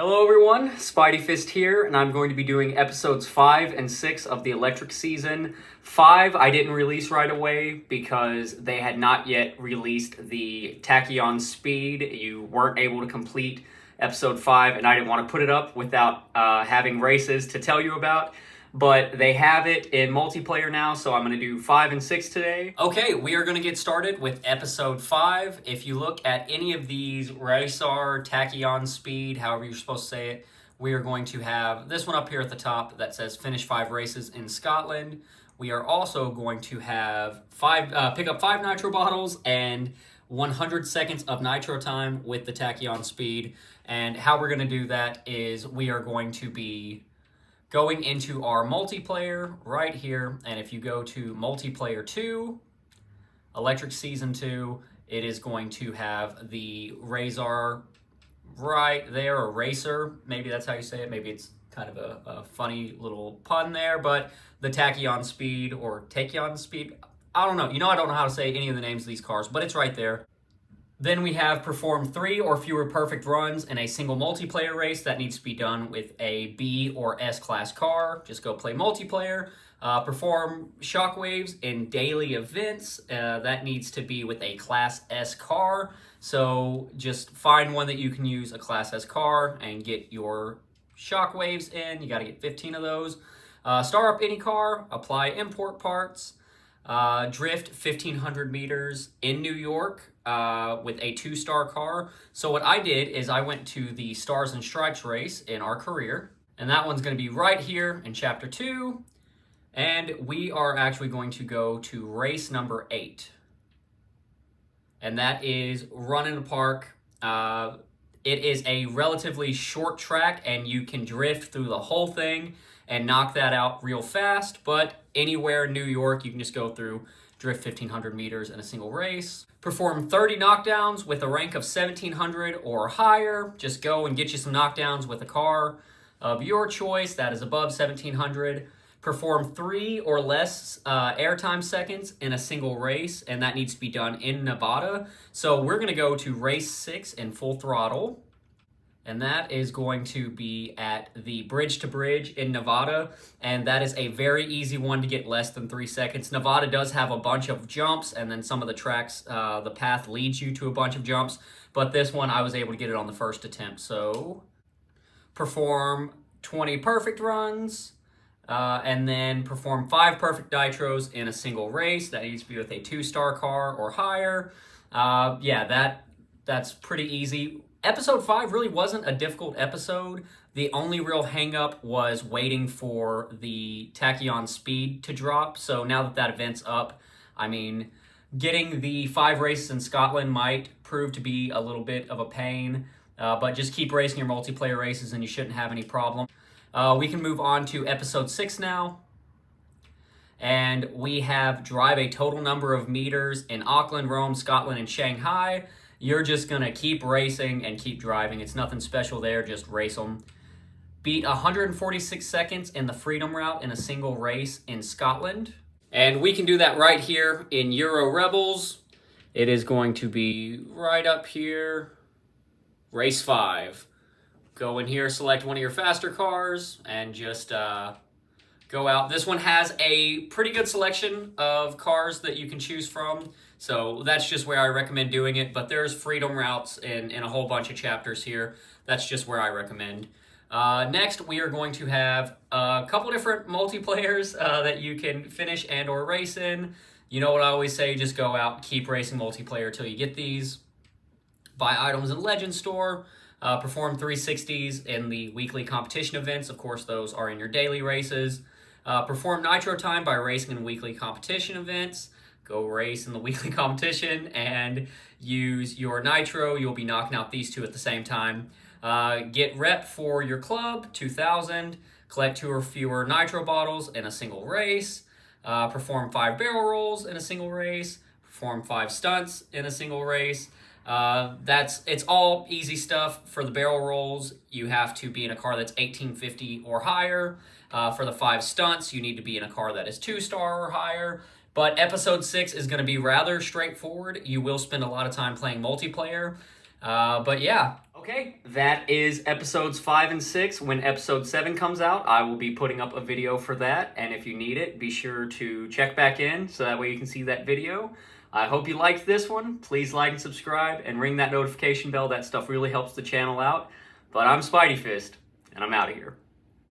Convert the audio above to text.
Hello everyone, Spidey Fist here, and I'm going to be doing episodes 5 and 6 of the Electric Season. 5 I didn't release right away because they had not yet released the Tachyon Speed. You weren't able to complete episode 5, and I didn't want to put it up without having races to tell you about. But they have it in multiplayer now, so I'm going to do 5 and 6 today. Okay, we are going to get started with episode 5. If you look at any of these Racer, Tachyon Speed, however you're supposed to say it, we are going to have this one up here at the top that says finish 5 races in Scotland. We are also going to have pick up 5 nitro bottles and 100 seconds of nitro time with the Tachyon Speed. And how we're going to do that is we are going to be going into our multiplayer right here, and if you go to multiplayer 2, Electric Season 2, it is going to have the Razor right there, or Racer, maybe that's how you say it, maybe it's kind of a funny little pun there, but the Tachyon Speed, or Tachyon Speed, I don't know, I don't know how to say any of the names of these cars, but it's right there. Then we have perform 3 or fewer perfect runs in a single multiplayer race. That needs to be done with a B or S class car. Just go play multiplayer. Perform shockwaves in daily events. That needs to be with a class S car. So just find one that you can use a class S car and get your shockwaves in. You got to get 15 of those. Star up any car. Apply import parts. Drift 1,500 meters in New York with a 2-star car. So what I did is I went to the Stars and Stripes race in our career, and that one's going to be right here in Chapter 2, and we are actually going to go to race number 8, and that is Run in the Park. It is a relatively short track, and you can drift through the whole thing and knock that out real fast, but anywhere in New York, you can just go through, drift 1,500 meters in a single race. Perform 30 knockdowns with a rank of 1,700 or higher. Just go and get you some knockdowns with a car of your choice that is above 1,700. Perform 3 or less airtime seconds in a single race, and that needs to be done in Nevada. So we're going to go to race 6 in full throttle. And that is going to be at the Bridge to Bridge in Nevada, and that is a very easy one to get less than 3 seconds. Nevada does have a bunch of jumps, and then some of the tracks, the path leads you to a bunch of jumps, but this one I was able to get it on the first attempt. So perform 20 perfect runs, and then perform 5 perfect nitros in a single race. That needs to be with a 2-star car or higher. That's pretty easy. Episode 5 really wasn't a difficult episode. The only real hang-up was waiting for the Tachyon Speed to drop. So now that event's up, getting the 5 races in Scotland might prove to be a little bit of a pain. But just keep racing your multiplayer races and you shouldn't have any problem. We can move on to episode 6 now. And we have drive a total number of meters in Auckland, Rome, Scotland, and Shanghai. You're just going to keep racing and keep driving. It's nothing special there, just race them. Beat 146 seconds in the Freedom Route in a single race in Scotland. And we can do that right here in Euro Rebels. It is going to be right up here. Race 5. Go in here, select one of your faster cars, and just go out. This one has a pretty good selection of cars that you can choose from. So that's just where I recommend doing it. But there's freedom routes in a whole bunch of chapters here. That's just where I recommend. Next, we are going to have a couple different multiplayers that you can finish and or race in. You know what I always say, just go out, keep racing multiplayer until you get these. Buy items in Legend Store. Perform 360s in the weekly competition events. Of course, those are in your daily races. Perform nitro time by racing in weekly competition events. Go race in the weekly competition and use your nitro. You'll be knocking out these 2 at the same time. Get rep for your club, 2,000. Collect 2 or fewer nitro bottles in a single race. Perform 5 barrel rolls in a single race. Perform 5 stunts in a single race. It's all easy stuff. For the barrel rolls, you have to be in a car that's 1850 or higher. For the 5 stunts, you need to be in a car that is 2-star or higher. But episode 6 is going to be rather straightforward. You will spend a lot of time playing multiplayer. But yeah. Okay, that is episodes 5 and 6. When episode 7 comes out, I will be putting up a video for that. And if you need it, be sure to check back in so that way you can see that video. I hope you liked this one. Please like and subscribe and ring that notification bell. That stuff really helps the channel out. But I'm Spidey Fist, and I'm out of here.